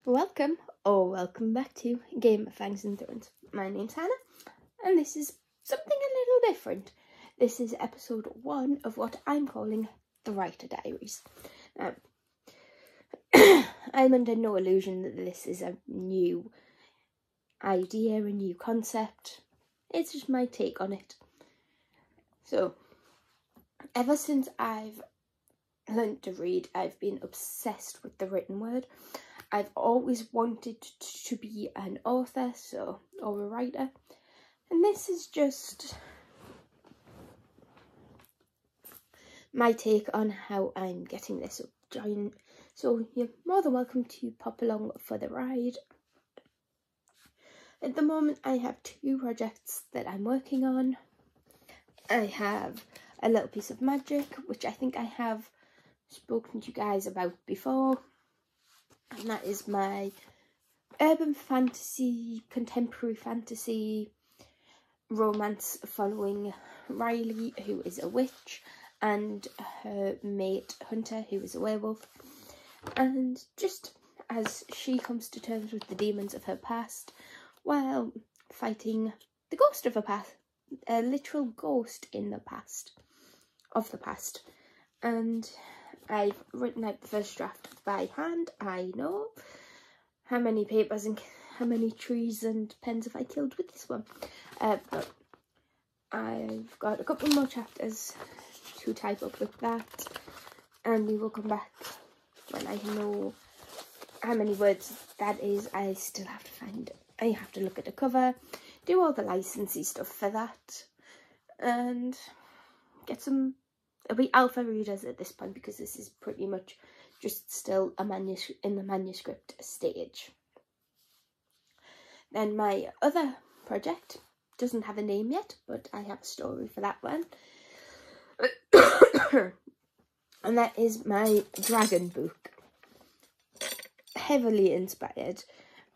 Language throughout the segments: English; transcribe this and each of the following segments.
Welcome or welcome back to Game of Fangs and Thrones. My name's Hannah and this is something a little different. This is episode 1 of what I'm calling the Writers Diaries. I'm under no illusion that this is a new idea, a new concept. It's just my take on it. So, ever since I've learned to read, I've been obsessed with the written word. I've always wanted to be an author, or a writer, and this is just my take on how I'm getting this up. So you're more than welcome to pop along for the ride. At the moment, I have 2 projects that I'm working on. I have a little piece of magic, which I think I have spoken to you guys about before. And that is my urban fantasy, contemporary fantasy romance following Riley, who is a witch, and her mate Hunter, who is a werewolf. And just as she comes to terms with the demons of her past while fighting the ghost of her past, a literal ghost in the past, of the past. And I've written out the first draft by hand. I know. How many papers and how many trees and pens have I killed with this one? But I've got a couple more chapters to type up with that. And we will come back when I know how many words that is. I still have to find, I have to look at the cover, do all the licensing stuff for that, and get some. It'll be alpha readers at this point because this is pretty much just still a in the manuscript stage. Then my other project doesn't have a name yet, but I have a story for that one. And that is my dragon book. Heavily inspired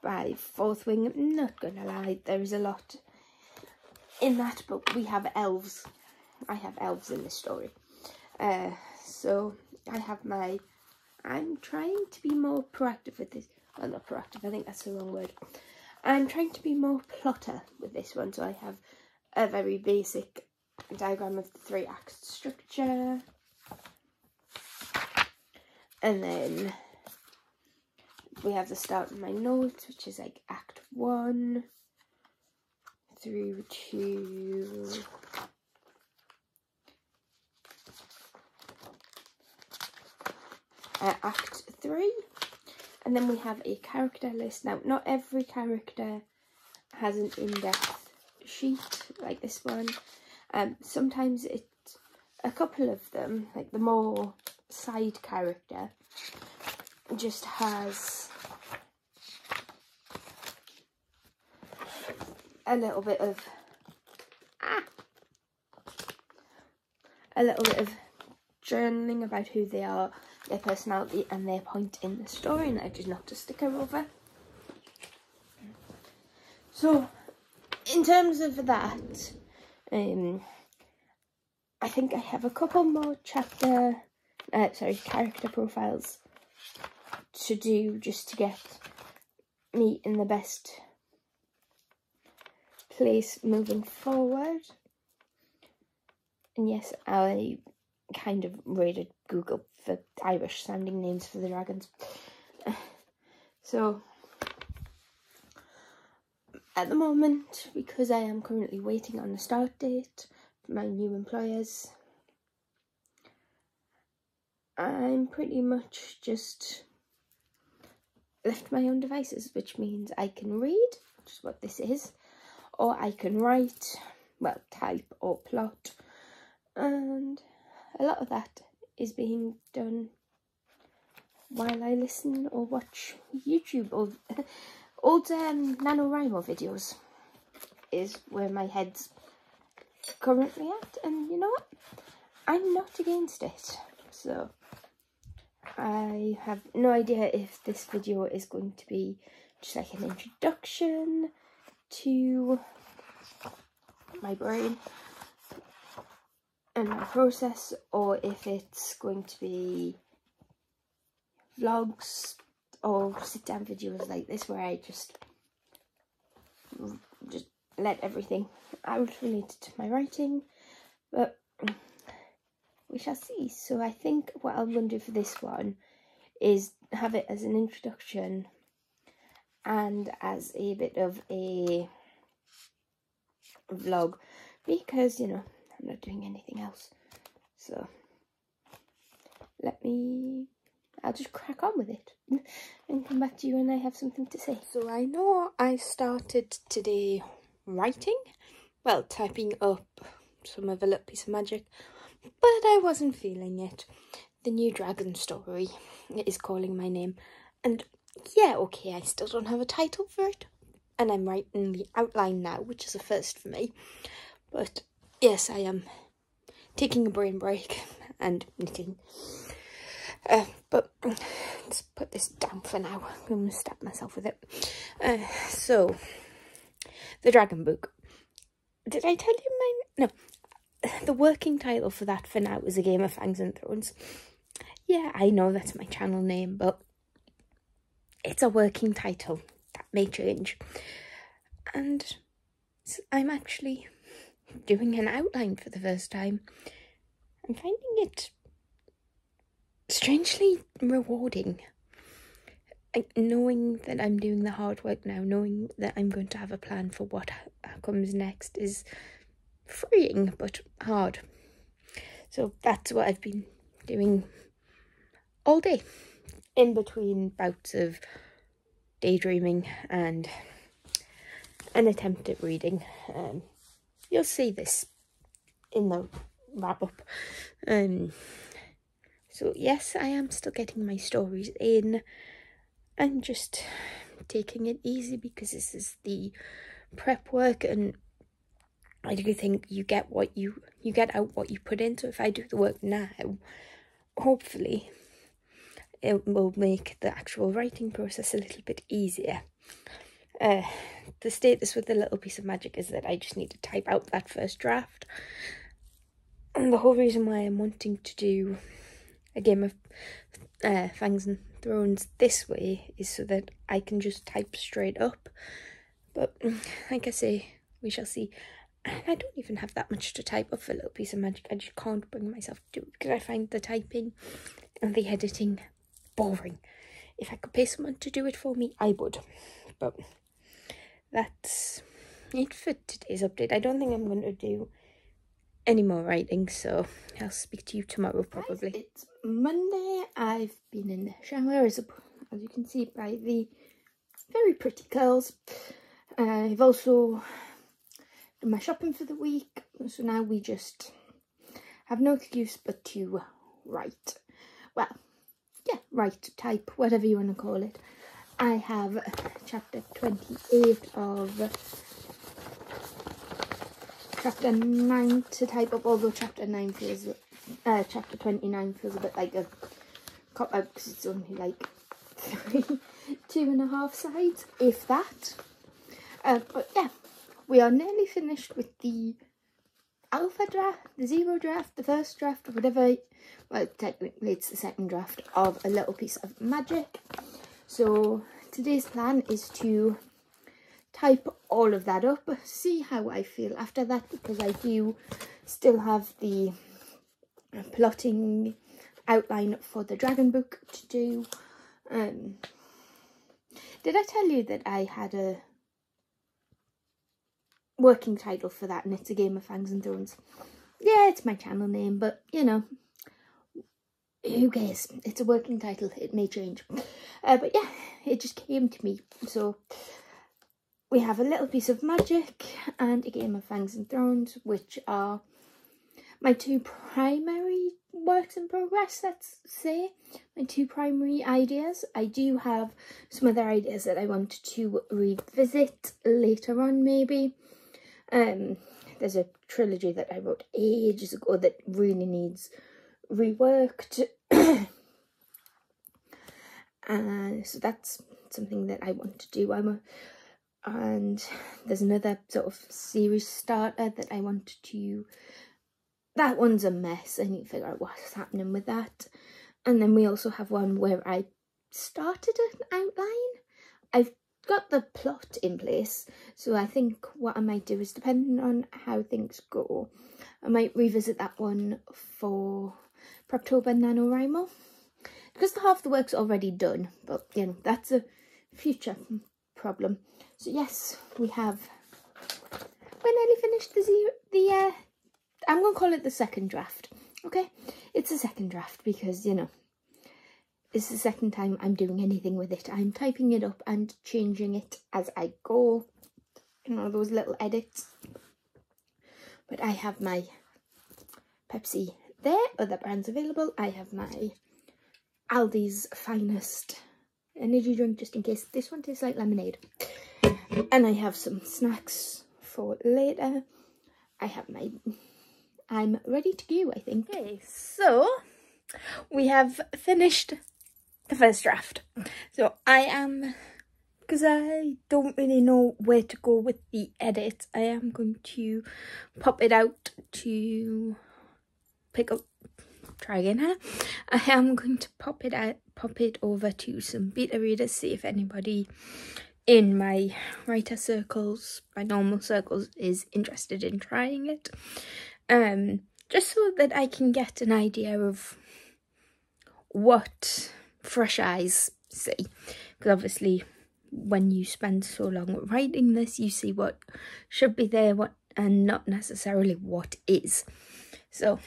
by Fourth Wing. I'm not gonna lie, there is a lot in that book. We have elves. I have elves in this story. So I have I'm trying to be more proactive with this. Well, not proactive, I think that's the wrong word. I'm trying to be more plotter with this one. So I have a very basic diagram of the 3-act structure. And then we have the start of my notes, which is like Act 1 through to Act 3, and then we have a character list. Now, not every character has an in-depth sheet like this one. Sometimes it's a couple of them, like the more side character, just has a little bit of journaling about who they are, their personality and their point in the story, and I just knocked a sticker over. So in terms of that, I think I have a couple more character profiles to do just to get me in the best place moving forward. And yes, I kind of raided Google for Irish sounding names for the dragons. So at the moment, because I am currently waiting on the start date for my new employers, I'm pretty much just left to my own devices, which means I can read, which is what this is, or I can write, well, type or plot, and a lot of that is being done while I listen or watch YouTube or old NaNoWriMo videos is where my head's currently at, and you know what? I'm not against it. So I have no idea if this video is going to be just like an introduction to my brain and my process, or if it's going to be vlogs of sit-down videos like this where I just let everything out related to my writing, but we shall see. So I think what I'm going to do for this one is have it as an introduction and as a bit of a vlog, because, you know, I'm not doing anything else. So I'll just crack on with it and come back to you when I have something to say. So I know I started today writing, well, typing up some of A Little Piece of Magic, but I wasn't feeling it. The new dragon story is calling my name, and yeah, okay, I still don't have a title for it, and I'm writing the outline now, which is a first for me. But yes, I am taking a brain break and knitting. But let's put this down for now. I'm going to stab myself with it. So, the dragon book. Did I tell you no. The working title for that for now is A Game of Fangs and Thrones. Yeah, I know that's my channel name, but it's a working title. That may change. And I'm actually doing an outline for the first time. I'm finding it strangely rewarding. Knowing that I'm doing the hard work now, knowing that I'm going to have a plan for what comes next is freeing but hard. So that's what I've been doing all day, in between bouts of daydreaming and an attempt at reading. You'll see this in the wrap up. So yes, I am still getting my stories in. I'm just taking it easy because this is the prep work, and I do think you get out what you put in. So if I do the work now, hopefully it will make the actual writing process a little bit easier. The status with A Little Piece of Magic is that I just need to type out that first draft. And the whole reason why I'm wanting to do A Game of Fangs and Thrones this way is so that I can just type straight up. But like I say, we shall see. And I don't even have that much to type up for A Little Piece of Magic. I just can't bring myself to do it because I find the typing and the editing boring. If I could pay someone to do it for me, I would. But that's it for today's update. I don't think I'm going to do any more writing, so I'll speak to you tomorrow probably. It's Monday. I've been in the shower, as you can see by the very pretty curls. I've also done my shopping for the week, so now we just have no excuse but to write. Well, yeah, write, type, whatever you want to call it. I have chapter 28 of chapter 9 to type up, although chapter 29 feels a bit like a cop-out because it's only like 2.5 sides, if that. But yeah, we are nearly finished with the alpha draft, the zero draft, the first draft, or whatever. Well, technically it's the second draft of A Little Piece of Magic. So today's plan is to type all of that up, see how I feel after that, because I do still have the plotting outline for the dragon book to do. Did I tell you that I had a working title for that, and it's A Game of Fangs and Thrones? Yeah, it's my channel name, but you know, who cares? It's a working title, it may change. But yeah, it just came to me. So we have A Little Piece of Magic and A Game of Fangs and Thrones, which are my two primary works in progress, let's say. My two primary ideas. I do have some other ideas that I want to revisit later on, maybe. There's a trilogy that I wrote ages ago that really needs reworked. So that's something that I want to do. And there's another sort of series starter that I want to. That one's a mess. I need to figure out what's happening with that. And then we also have one where I started an outline. I've got the plot in place, so I think what I might do is, depending on how things go, I might revisit that one for Preptober NaNoWriMo, because half the work's already done, but you know, that's a future problem. So yes, we're nearly finished the I'm gonna call it the second draft. Okay, it's a second draft because, you know, it's the second time I'm doing anything with it. I'm typing it up and changing it as I go, you know, those little edits. But I have my Pepsi there, other brands available. I have my Aldi's Finest energy drink, just in case this one tastes like lemonade. And I have some snacks for later. I'm ready to go, I think. Okay, so we have finished the first draft. So because I don't really know where to go with the edit, I am going to pop it out to try again, huh? I am going to pop it over to some beta readers, see if anybody in my writer circles, my normal circles, is interested in trying it. Just so that I can get an idea of what fresh eyes see. Because obviously, when you spend so long writing this, you see what should be there, and not necessarily what is. So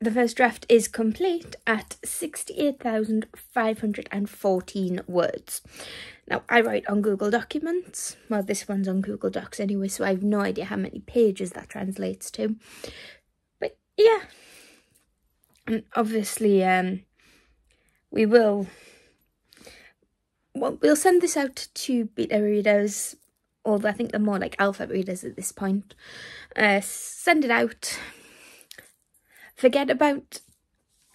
the first draft is complete at 68,514 words. Now, I write on Google Documents. Well, this one's on Google Docs anyway, so I have no idea how many pages that translates to. But yeah. And obviously, we'll send this out to beta readers, although I think they're more like alpha readers at this point. Send it out. Forget about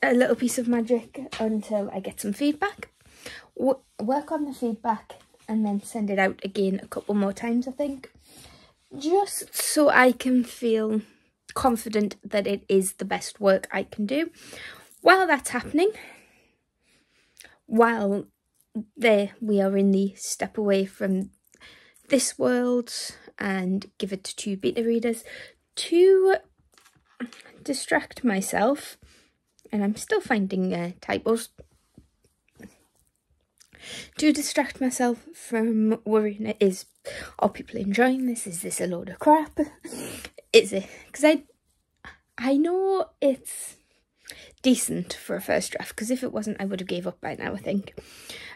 a little piece of magic until I get some feedback. Work on the feedback and then send it out again a couple more times, I think. Just so I can feel confident that it is the best work I can do. While that's happening, while we are in the step away from this world and give it to beta readers, to distract myself, and I'm still finding typos, to distract myself from worrying, are people enjoying this? Is this a load of crap? Is it? Because I know it's decent for a first draft, because if it wasn't, I would have gave up by now, I think.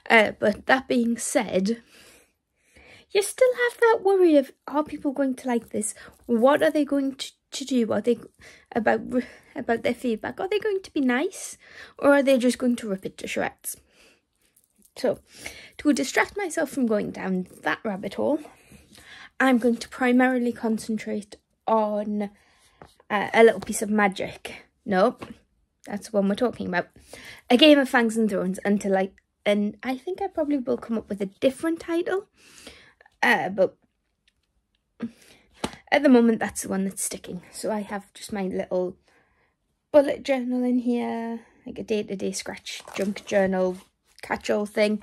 But that being said, you still have that worry of, are people going to like this? What are they going to do? Are they about their feedback? Are they going to be nice, or are they just going to rip it to shreds? So, to distract myself from going down that rabbit hole, I'm going to primarily concentrate on a little piece of magic. Nope, that's the one we're talking about. A Game of Fangs and Thrones, and I think I probably will come up with a different title. But at the moment, that's the one that's sticking. So I have just my little bullet journal in here, like a day-to-day scratch junk journal catch-all thing,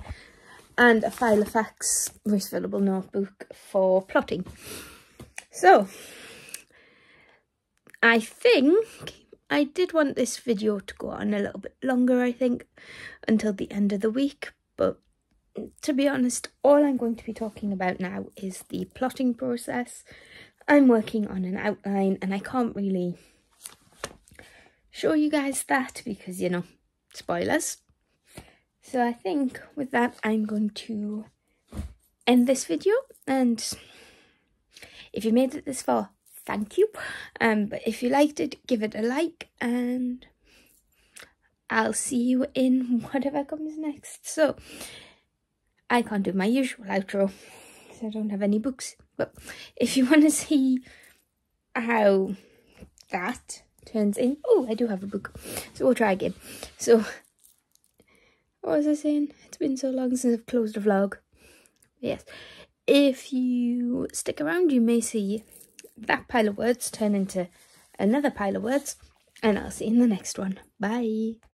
and a file of facts refillable notebook for plotting. So I think I did want this video to go on a little bit longer, I think, until the end of the week, but to be honest, all I'm going to be talking about now is the plotting process. I'm working on an outline, and I can't really show you guys that because, you know, spoilers. So I think with that, I'm going to end this video, and if you made it this far, thank you. But if you liked it, give it a like, and I'll see you in whatever comes next. So I can't do my usual outro because I don't have any books, but if you want to see how that turns in, oh, I do have a book, so we'll try again. So what was I saying? It's been so long since I've closed a vlog. Yes, if you stick around, you may see that pile of words turn into another pile of words, and I'll see you in the next one. Bye.